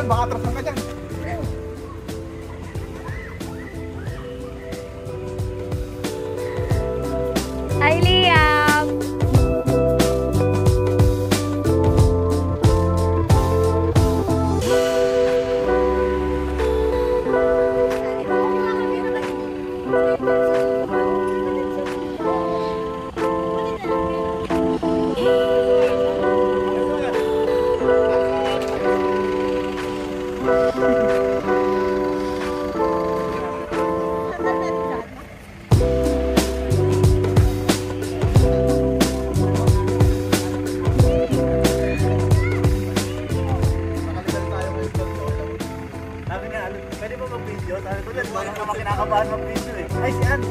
baka atrasan ka dyan. Hi, Liam! Pwede ba mag-video? Sabi ko dyan, parang naman kinakabahan mag-video eh. Ay, si Ann!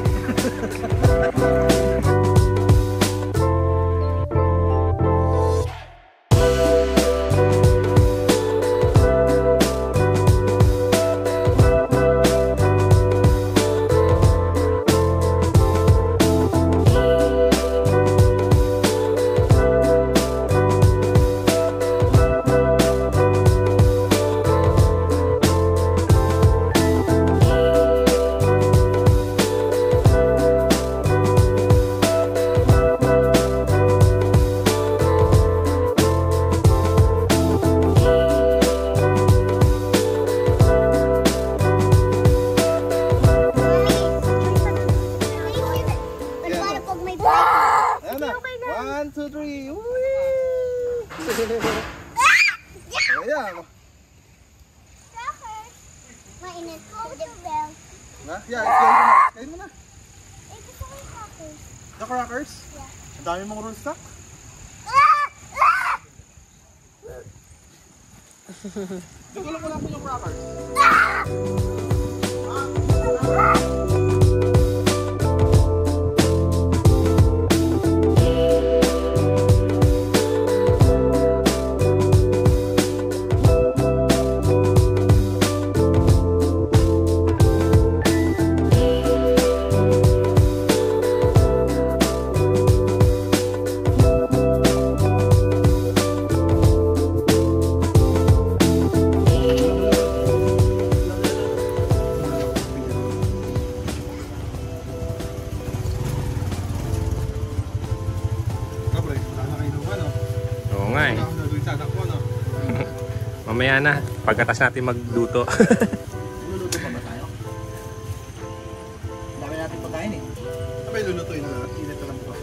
One, two, three. Ayan. Mainit ko the bell. Na? Yeah, explain mo na. Explain mo na. Eh, gusto ko yung crackers. The crackers? Yeah. Ang dami mong roll stock. Dugulang mo lang po yung crackers. Oo nga eh. Mamaya na, pagkatas natin magluto. Luluto pa ba tayo? Dami natin pagkain eh. Sabay lulutuin na lang. Init na lang bukas.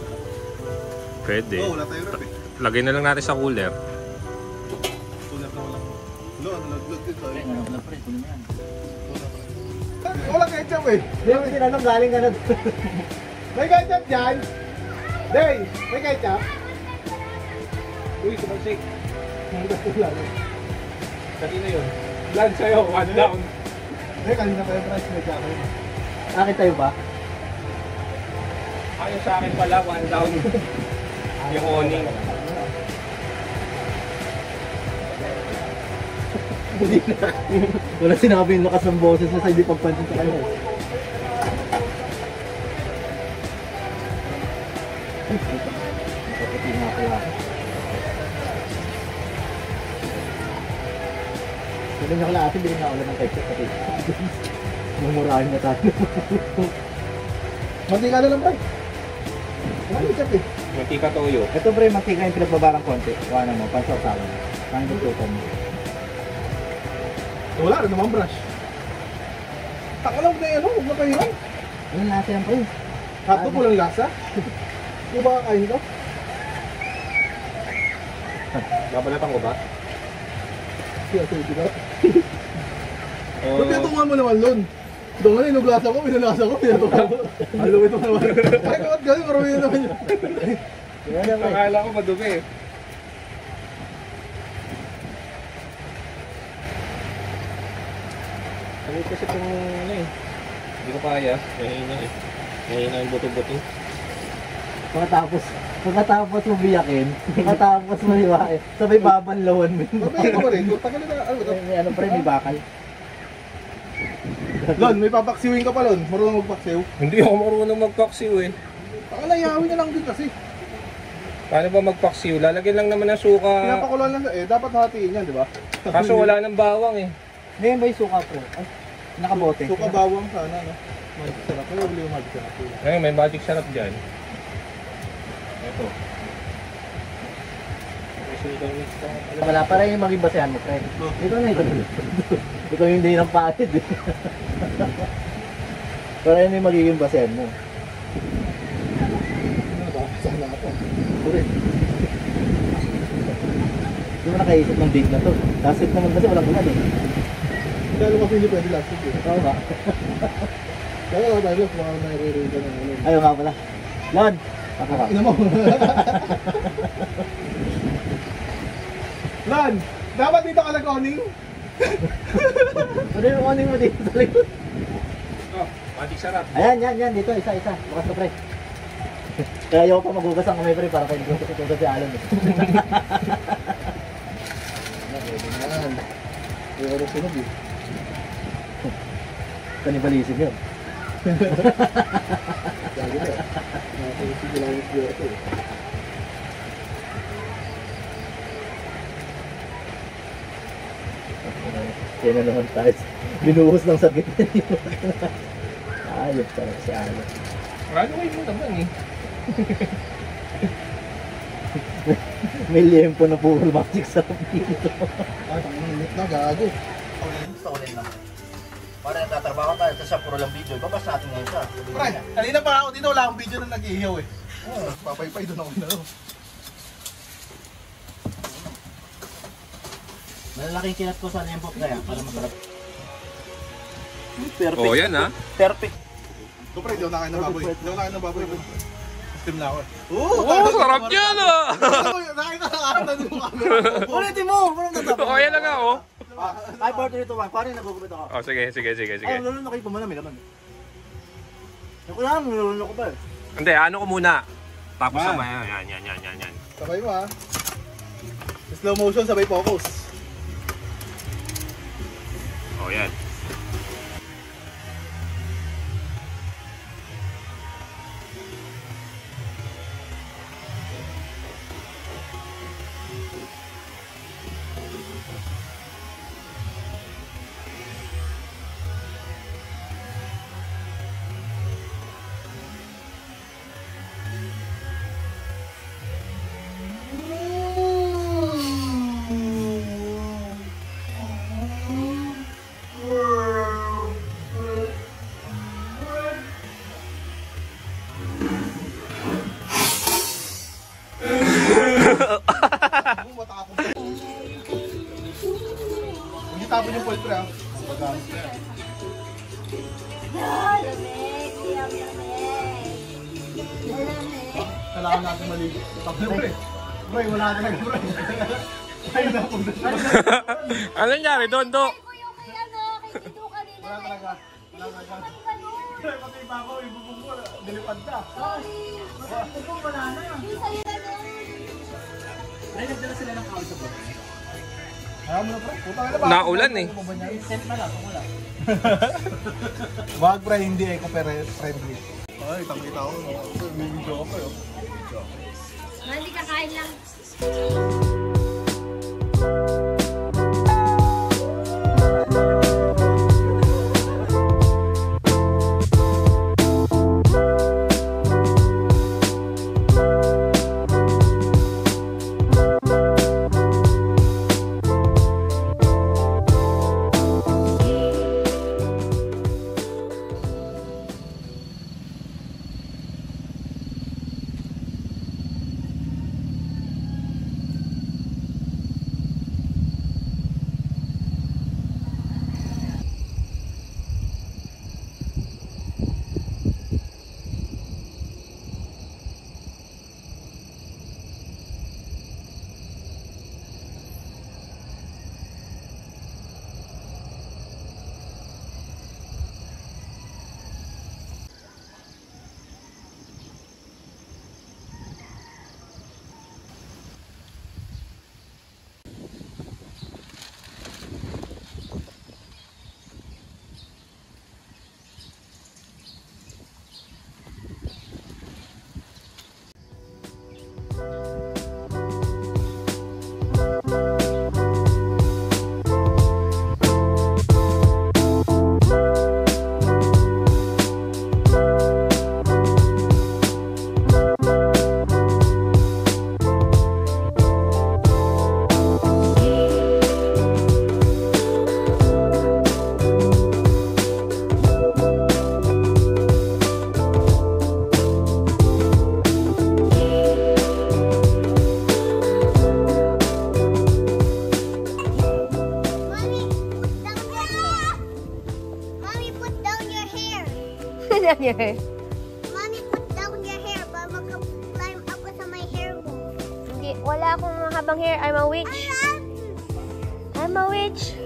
Pwede. Oo, wala tayo rep eh. Lagay na lang natin sa cooler. Cooler na wala. Nalaglag dito eh. Wala pa rin, kunin mo yan. Wala ketchup eh. Hindi mo tinanong, galing ka na. May ketchup dyan? Day, may ketchup? Uy, sumansik. Kanina yun. Land sa'yo, one down. Day, kanina pa yung price, may ketchup yun. Akin tayo ba? Ayos sa akin pala, 1 down. Yung awning. Hindi na. Wala sinabi yung lakas ng boses na sa hindi pagpansin sa kanya. Nakaputi nga pala. Sabi niya kala ate, bilhin na ulan ng ketchup pati. Mumurahin na tayo. Mantika na lang pre. Wala ketchup eh. Mantika toyo. Ito pre, mantika yung pinagbabarang konti. Kuha na mo, pansaw-sawan. Pangin yung tutan mo. Wala rin naman brush. Taka lang na yan, huwag na kayo yan. Anong lasa yan pre? Hotdog mo lang lasa? Kung ba kakain ka? Babalatan ko ba? Siya, di ba? Ba't pinatungan mo naman nun? Ito nga yung lasa ko, pinanasa ko, pinatungan ko. Halo ito naman. Ay, kakat gano'n, marami na naman yun. Akala ko madumi eh. Ano kasi itong ano eh. Hindi ko kaya. Mahina eh. Mahina yung buto-buto. Pagkatapos mo biyakin, pagkatapos mo hiwain, sabay babanlawan mo. Babaya ka pa rin, tagal na ano ito? May ano pre, may bakal. Lon, may papaksiwin ka pa Lon, marunong magpaksiw. Hindi ako marunong magpaksiw eh. Taka layawin na lang din kasi. Paano ba magpaksiw? Lalagyan lang naman ng suka. Pinapakulan lang dapat hatiin yan, di ba? Kaso wala nang bawang eh. Ngayon ba yung suka pro? Ay, nakabote. Suka bawang sana, no? Magic sarap. Kaya uli yung magic sarap. Ngayon, may magic sarap dyan. Ito. Wala pa rin yung maging basehan mo, Fred. Ito na ito. Ito yung hindi ng patid. Para yun yung magiging basehan mo. Sana ako. Correct. Hindi mo nakaisip ng date na to. Last week naman kasi walang ulan eh. Lalo kasi hindi pwede last week eh. Oo ba? Kaya wala tayo lang kung ano nare-read ka ng ulan. Ayaw nga pala. Lon! Ako ka. Ina mo. Lan! Dapat dito ka nag-owning? Ano yung oning mo dito sa likod? Oh, magic sarap. Ayan, yan. Dito, isa. Bukas ka, pre. Kaya ayaw pa magugas ang kamay, pre, para kayo tugas si Alan. Yan. Ayaw ko na sunog eh. Kanibalism yun. Lagi na. Sige lang yung siguro ito eh. Kaya na naman tayo. Binuhos ng sakit. Ayos talaga si Alan. Rano kayo mo naman eh. May liempo na puro magic sarap dito. Ah, tangang minute na, gago. Gusto ko rin lang. Para nagtatrabaho tayo, tapos siya puro lang video. Babas natin ngayon siya. Pre, kanina pa ako dito, wala akong video na nag-iihaw eh. Oo, papaypay doon ako na. Malalaking kinat ko sa liempo kaya, para masarap. Perfect. Oh, yan ah. Perfect. Ito pre, di ako nakain ng baboy. Di ako nakain ng baboy. Steam na ako eh. Oh, sarap yan ah. Nakain ka ng araw na din mo camera. Ulitin mo! Walang tatapos. Oh, yan lang ah oh. Ay, part 3 to 1. Paano yung nagugupit ako? Oh, sige. Ay, lalo na kayo pa may laman. Ako lang, nilulun ko ba eh. Hindi, ano ko muna. Tapos Ah. sabay. Yan. Sabay mo ha. Slow motion, sabay focus. Oh, yan. Hindi tapon yung pulp pre ha. Kailangan natin maligo. Tapos pre. Pre, wala ka na pre. Ayun na po. Ano nangyari doon, Do? Ko yung kay ano, kay Tito kanina. Wala talaga. Wala talaga. Pre, pati pa ako, ibubong mo. Dilipad ka. Yung sa'yo na doon. Ay, nagdala sila ng kawal sa bote. Ayaw mo na pre. Puta ka na ba? Naulan eh. Sent na lang, kung wala. Wag pre, hindi eco-friendly. Ay, tangkita ako. May video ko pa yun. Hindi kakain lang. down your hair. Mommy, put down your hair. Baba ka climb up sa my hair ball. Hindi, wala akong mahabang hair. I'm a witch. I'm a witch.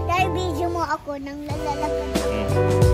Dahil video mo ako nang lalalakan.